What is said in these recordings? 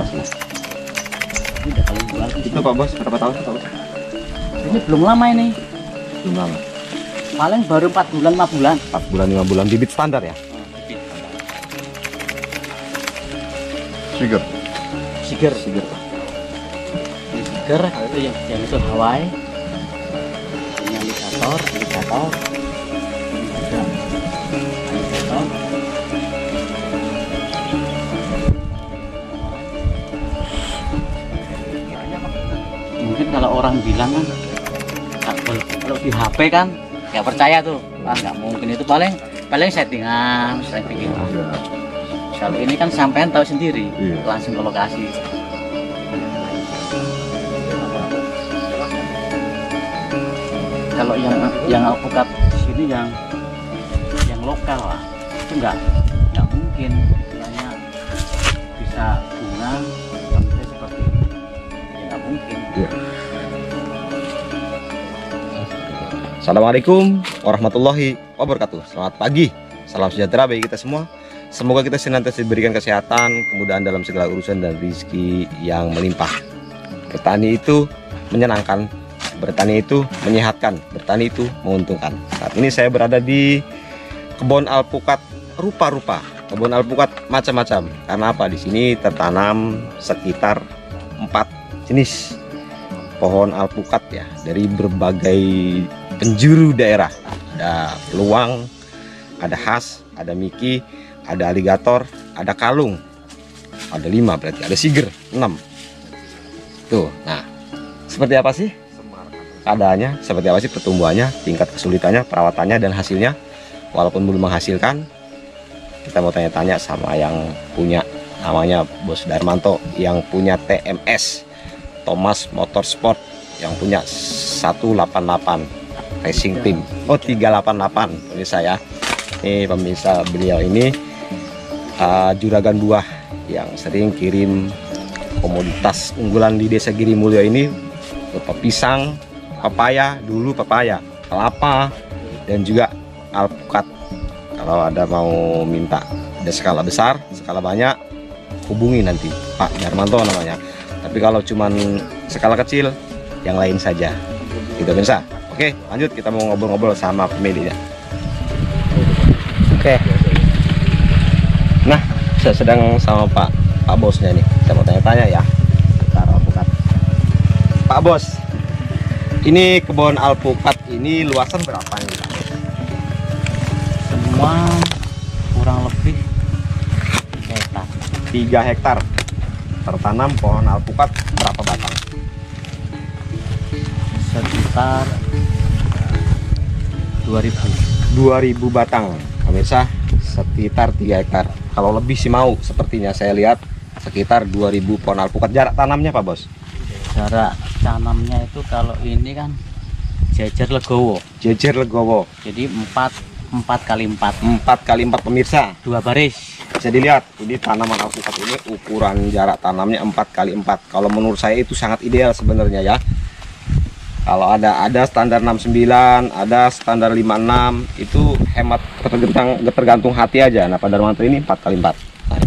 sih? Ini udah paling tua. Itu Pak Bos, berapa tahun Pak Bos? Ini belum lama ini. Belum lama. Paling baru 4 bulan 5 bulan. 4 bulan 5 bulan, bibit standar ya? Siger. Siger. Siger. Ini siger itu yang itu Hawaii. Ini alligator. Ini juga alligator. Mungkin kalau orang bilang kan kalau di HP kan nggak percaya tuh, nggak mungkin, itu paling settingan. Kalau ini kan sampean tahu sendiri, langsung ke lokasi. Kalau yang alpukat di sini yang lokal lah, itu nggak mungkin istilahnya bisa bunga seperti ini, ya nggak mungkin. Assalamualaikum warahmatullahi wabarakatuh. Selamat pagi, salam sejahtera bagi kita semua. Semoga kita senantiasa diberikan kesehatan, kemudahan dalam segala urusan dan rezeki yang melimpah. Bertani itu menyenangkan, bertani itu menyehatkan, bertani itu menguntungkan. Saat ini saya berada di kebun alpukat rupa-rupa, kebun alpukat macam-macam. Karena apa? Di sini tertanam sekitar 4 jenis pohon alpukat ya, dari berbagai penjuru daerah. Ada luwang, ada khas, ada miki, ada aligator, ada kalung, ada 5 berarti, ada siger 6 tuh. Nah, seperti apa sih keadaannya, seperti apa sih pertumbuhannya, tingkat kesulitannya, perawatannya, dan hasilnya. Walaupun belum menghasilkan, kita mau tanya-tanya sama yang punya, namanya Bos Darmanto, yang punya TMS Thomas Motorsport, yang punya 188 Racing Team. Oh, 388 pemirsa ya. Ini pemirsa, beliau ini juragan buah yang sering kirim komoditas unggulan di Desa Girimulyo ini, berupa pisang, pepaya, dulu pepaya, kelapa, dan juga alpukat. Kalau ada mau minta, ada skala besar, skala banyak, hubungi nanti Pak Darmanto namanya. Tapi kalau cuman skala kecil, yang lain saja. Gitu pemirsa. Oke, lanjut, kita mau ngobrol-ngobrol sama pemiliknya. Oke. Nah, saya sedang sama Pak Bosnya nih. Saya mau tanya-tanya ya seputar alpukat. Pak Bos, ini kebun alpukat ini luasan berapa nih Pak? Semua kurang lebih 3 hektar. Tertanam pohon alpukat berapa batang? Sekitar 2000 batang. Pemirsa, sekitar 3 hektar. Kalau lebih sih mau, sepertinya saya lihat sekitar 2000 pohon alpukat. Jarak tanamnya Pak Bos? Jarak tanamnya itu kalau ini kan jejer legowo. Jejer legowo. Jadi 4 kali 4. 4 kali 4 pemirsa. 2 baris. Bisa dilihat, ini tanaman alpukat ini ukuran jarak tanamnya 4 kali 4. Kalau menurut saya itu sangat ideal sebenarnya ya. Kalau ada standar 69, ada standar 56, itu hemat, tergantung hati aja. Nah, pada Darmanto ini 4 kali 4. Nah,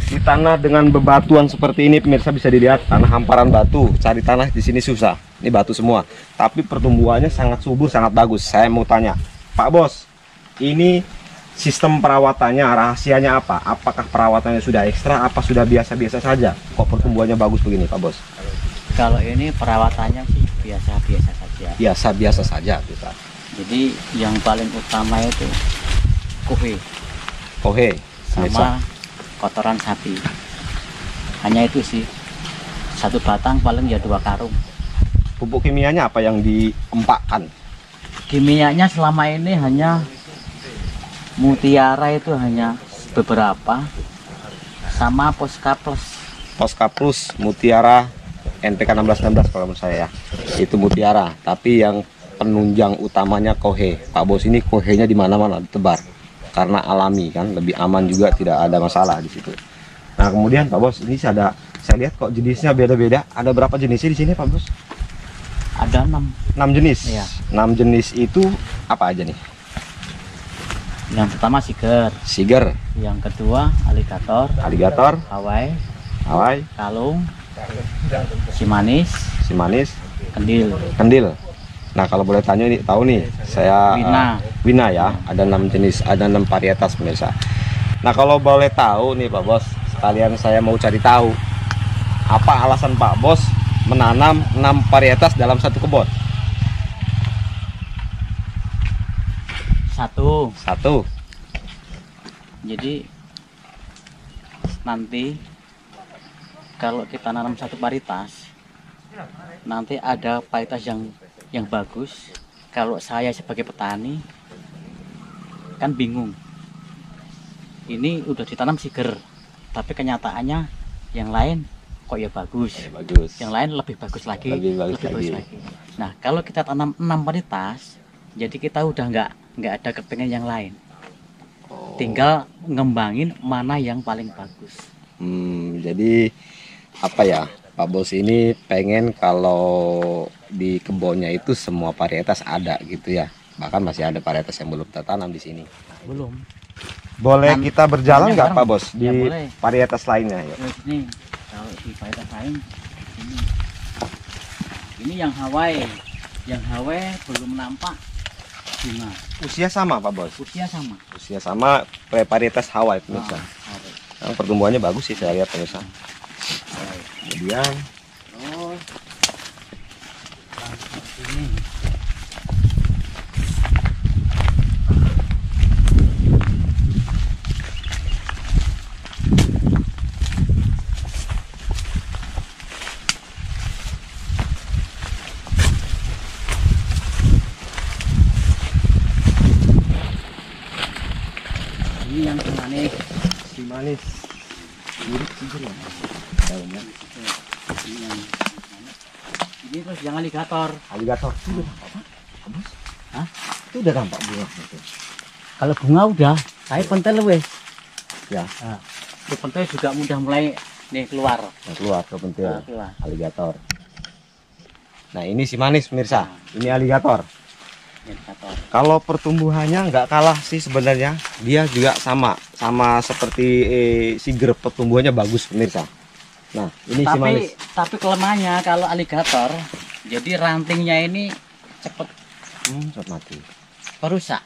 di tanah dengan bebatuan seperti ini pemirsa, bisa dilihat tanah hamparan batu. Cari tanah di sini susah. Ini batu semua. Tapi pertumbuhannya sangat subur, sangat bagus. Saya mau tanya, Pak Bos, ini sistem perawatannya, rahasianya apa? Apakah perawatannya sudah ekstra, apa sudah biasa-biasa saja? Kok pertumbuhannya bagus begini Pak Bos? Kalau ini perawatannya sih biasa-biasa saja. Biasa-biasa saja kita. Jadi yang paling utama itu kohe sama kotoran sapi. Hanya itu sih. Satu batang paling ya 2 karung. Pupuk kimianya apa yang diempakkan? Kimianya selama ini hanya Mutiara, itu hanya beberapa, sama Posca Plus, Mutiara, NPK 1616 kalau menurut saya ya. Itu Mutiara, tapi yang penunjang utamanya kohe. Pak Bos ini kohenya di mana-mana ditebar. Karena alami kan, lebih aman juga, tidak ada masalah di situ. Nah, kemudian Pak Bos, ini saya lihat kok jenisnya beda-beda. Ada berapa jenisnya di sini Pak Bos? Ada 6 jenis. Iya. 6 jenis itu apa aja nih? Yang pertama siger. Siger. Yang kedua aligator. Aligator. Hawaii. Hawai, kalung, si manis, kendil. Nah, kalau boleh tanya ini tahu nih, saya Wina ya, ada 6 jenis, ada 6 varietas pemirsa. Nah, kalau boleh tahu nih Pak Bos, sekalian saya mau cari tahu apa alasan Pak Bos menanam 6 varietas dalam satu kebun? Satu. Jadi nanti kalau kita nanam satu varietas, nanti ada varietas yang bagus. Kalau saya sebagai petani kan bingung, ini udah ditanam siger, tapi kenyataannya yang lain kok ya bagus, yang lain lebih bagus lagi, lebih bagus lagi. Nah, kalau kita tanam 6 varietas, jadi kita udah nggak ada kepengen yang lain, tinggal ngembangin mana yang paling bagus. Jadi apa ya, Pak Bos ini pengen kalau di kebunnya itu semua varietas ada gitu ya. Bahkan masih ada varietas yang belum tertanam di sini. Belum. Boleh kita berjalan nggak Pak Bos di boleh. Varietas lainnya? Yuk. Ini kalau di varietas lain ini yang Hawai. Yang Hawai belum nampak bunga. Usia sama Pak Bos? Usia sama varietas Hawai pemirsa. Yang pertumbuhannya bagus sih saya lihat pemirsa. Kemudian ini yang si manis mirip siger ya daunnya. Ini terus yang aligator. Hah? Itu udah tampak bunga itu. Kalau bunga udah, saya pentel wes. Ya. Nah, itu pentel juga mudah mulai nih keluar ke pentil. Keluar. Aligator. Nah, ini si manis pemirsa. Ini aligator. Kalau pertumbuhannya nggak kalah sih sebenarnya, dia juga sama seperti siger, pertumbuhannya bagus pemirsa. Nah, ini si manis. Tapi kelemahannya kalau aligator, jadi rantingnya ini cepet mati. Perusak.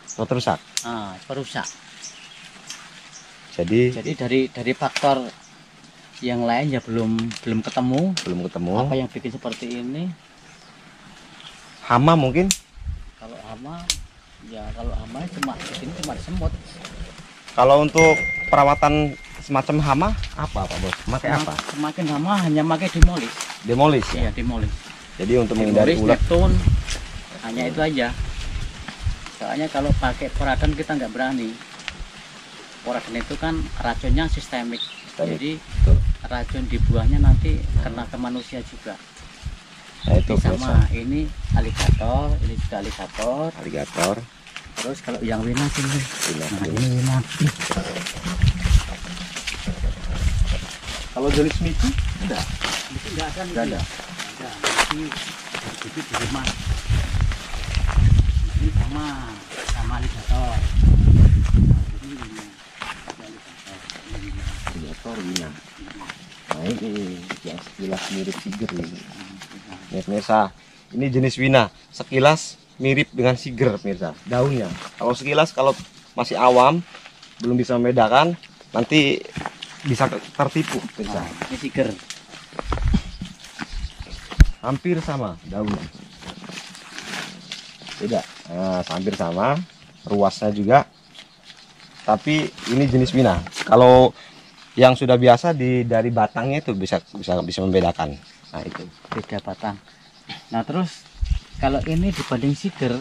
Perusak. Jadi dari faktor yang lain ya belum ketemu. Apa yang bikin seperti ini? Hama mungkin. Kalau hama cuma semut. Kalau untuk perawatan semacam hama apa Pak Bos? Pakai apa? Semakin hama hanya pakai demolis. Ya? Iya, demolis. Jadi untuk menghindari ulat, hanya itu aja. Soalnya kalau pakai peradan kita nggak berani. Peradan itu kan racunnya sistemik. Jadi racun di buahnya nanti kena ke manusia juga. Nah, itu sama ini aligator, ini juga aligator. Terus kalau yang Wina sini, ini Wina. Kalau jenis miki ada? Miki nggak ada. Miki di rumah. Ini sama aligator. Aligator Wina. Nah, ini yang sekilas mirip siger ini. Pemirsa, ini jenis Wina. Sekilas mirip dengan siger pemirsa. Daunnya. Kalau sekilas, kalau masih awam, belum bisa membedakan, nanti bisa tertipu pemirsa. Ini siger. Hampir sama daunnya. Tidak. Nah, hampir sama. Ruasnya juga. Tapi ini jenis Wina. Kalau yang sudah biasa dari batangnya itu bisa membedakan. Nah, itu beda batang. Nah, terus kalau ini dibanding siger,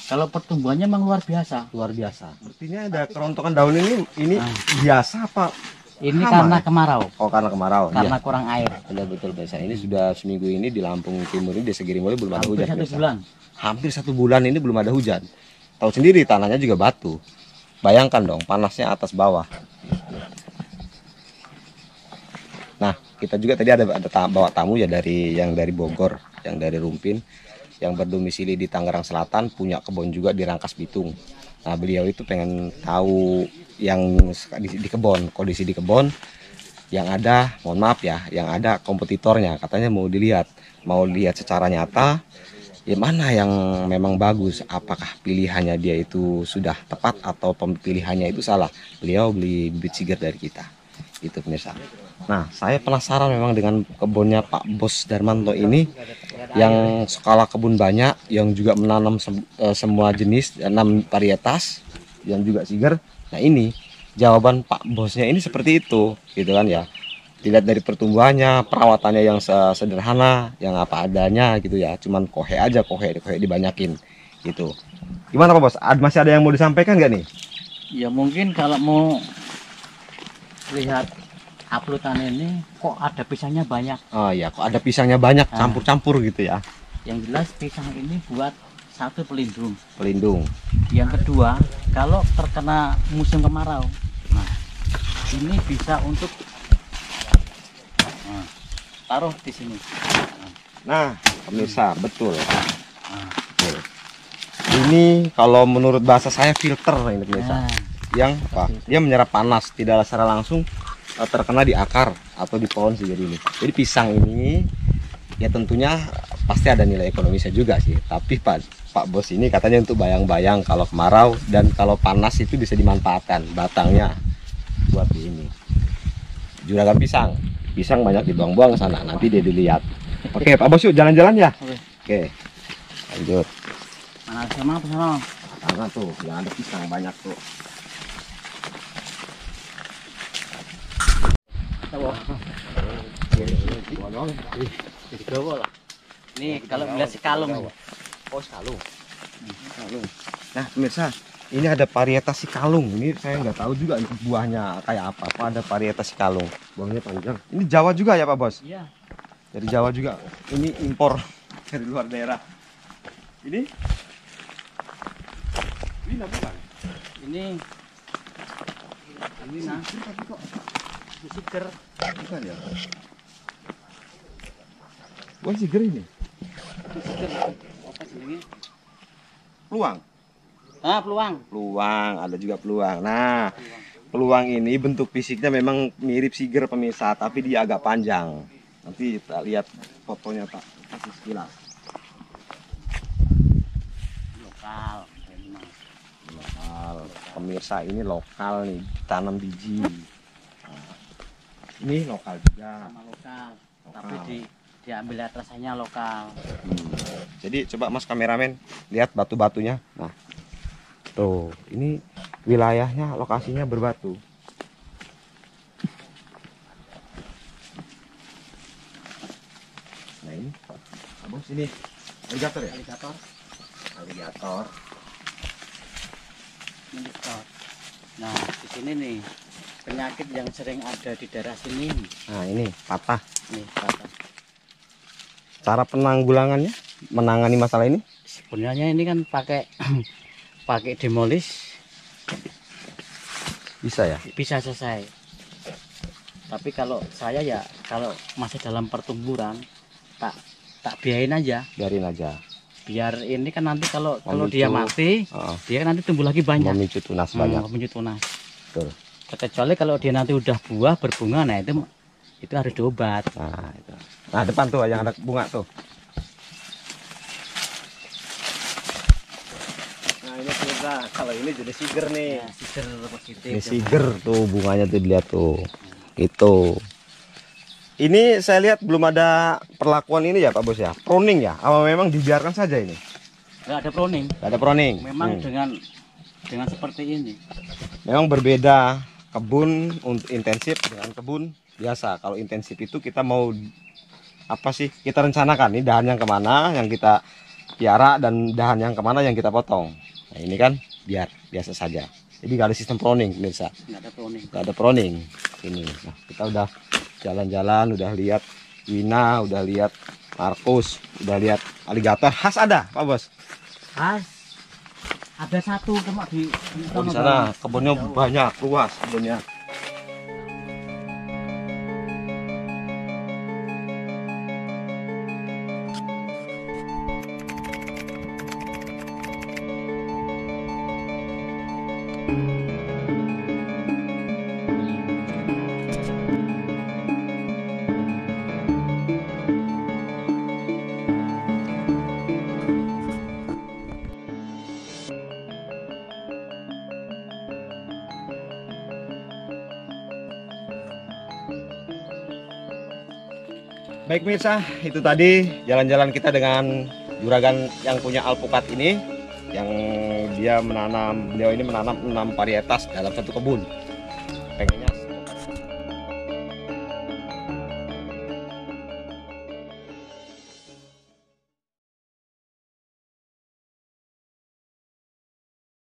kalau pertumbuhannya memang luar biasa. Sepertinya ada kerontokan daun ini biasa apa? Ini karena kemarau. Oh, karena kemarau. Karena kurang air. Betul biasa. Ini sudah seminggu ini di Lampung Timur ini, di Segirimulyo belum ada hujan. Hampir satu bulan ini belum ada hujan. Tahu sendiri tanahnya juga batu. Bayangkan dong panasnya atas bawah. Nah, kita juga tadi ada bawa tamu ya dari Bogor, yang dari Rumpin, yang berdomisili di Tangerang Selatan, punya kebun juga di Rangkas Bitung. Nah, beliau itu pengen tahu yang di kebun, kondisi di kebun Yang ada, mohon maaf ya, yang ada kompetitornya katanya mau lihat secara nyata, ya mana yang memang bagus, apakah pilihannya dia itu sudah tepat atau pilihannya itu salah. Beliau beli bibit siger dari kita, itu pemirsa. Nah, saya penasaran memang dengan kebunnya Pak Bos Darmanto ini, yang skala kebun banyak, yang juga menanam semua jenis, 6 varietas, yang juga siger. Nah, ini jawaban Pak Bosnya ini seperti itu, gitu kan ya. Dilihat dari pertumbuhannya, perawatannya yang sederhana, yang apa adanya gitu ya. Cuman kohe aja, kohe dibanyakin gitu. Gimana Pak Bos? Masih ada yang mau disampaikan nggak nih? Ya mungkin kalau mau lihat uploadan ini kok ada pisangnya banyak. Oh iya, kok ada pisangnya banyak, campur-campur gitu ya. Yang jelas pisang ini buat satu pelindung. Pelindung. Yang kedua, kalau terkena musim kemarau, nah ini bisa untuk taruh di sini. Nah, pemirsa, betul. Betul. Ini kalau menurut bahasa saya filter ini pemirsa. Yang apa? Dia menyerap panas, tidak secara langsung terkena di akar atau di pohon siger ini. Jadi pisang ini ya tentunya pasti ada nilai ekonomisnya juga sih. Tapi Pak Bos ini katanya untuk bayang-bayang kalau kemarau dan kalau panas itu bisa dimanfaatkan batangnya buat ini. Juragan pisang. Pisang banyak dibuang-buang ke sana, nanti dia dilihat. Oke, Pak Bos yuk jalan-jalan ya. Oke. Lanjut. Mana sama sana? Sana tuh, yang ada pisang banyak tuh. Ini kalau melihat si kalung. Oh, kalung. Nah, pemirsa, ini ada varietas si kalung. Ini saya nggak tahu juga buahnya kayak apa. Kok ada varietas si kalung? Buahnya panjang. Ini Jawa juga ya, Pak Bos? Iya. Dari Jawa juga. Ini impor dari luar daerah. Ini bukan? Ini nasi tapi kok siger. Bukan ya? Wah, siger ini. Siger. Apa sih? Peluang. Peluang. Peluang, ada juga peluang. Nah, peluang ini bentuk fisiknya memang mirip siger pemirsa, tapi dia agak panjang. Nanti kita lihat fotonya Pak, kasih sekilas. Lokal. Pemirsa, ini lokal nih, tanam biji. Nah, ini lokal juga. Sama lokal. Tapi diambil rasanya lokal. Jadi coba Mas kameramen lihat batu-batunya. Nah, tuh, ini wilayahnya, lokasinya berbatu. Nah ini, Bos ini aligator ya? Aligator. Nah, di sini nih penyakit yang sering ada di daerah sini. Nah ini patah. Nih patah. Cara penanggulangannya, menangani masalah ini? Sebenarnya ini kan pakai demolis bisa ya? Bisa selesai. Tapi kalau saya ya kalau masih dalam pertumbuhan tak biarin aja. Biarin aja. Biar ini kan nanti kalau dia mati, dia kan nanti tumbuh lagi banyak. Memicu tunas banyak. Memicu tunas. Betul. Kecuali kalau dia nanti udah buah berbunga, nah itu harus diobat. Nah, itu. Nah, depan tuh yang ada bunga tuh. Nah, ini pemirsa, kalau ini jenis siger nih. Ya, siger positif. Ini siger tuh bunganya tuh, dilihat tuh. Itu. Ini saya lihat belum ada perlakuan ini ya Pak Bos ya. Pruning ya? Apa memang dibiarkan saja ini? Nggak ada pruning. Nggak ada pruning. Memang dengan seperti ini. Memang berbeda kebun untuk intensif dengan kebun biasa. Kalau intensif itu kita mau apa sih? Kita rencanakan ini dahan yang kemana yang kita piara dan dahan yang kemana yang kita potong. Nah ini kan biasa saja. Jadi nggak ada sistem pruning, pemirsa. Nggak ada pruning. Nggak ada pruning. Ini. Nah, kita udah jalan-jalan, udah lihat Wina, udah lihat Markus, udah lihat aligator. Khas ada, Pak Bos? Khas. Ada satu cuma di sana kebunnya banyak, luas kebunnya. Baik pemirsa, itu tadi jalan-jalan kita dengan juragan yang punya alpukat ini, yang beliau ini menanam 6 varietas dalam satu kebun.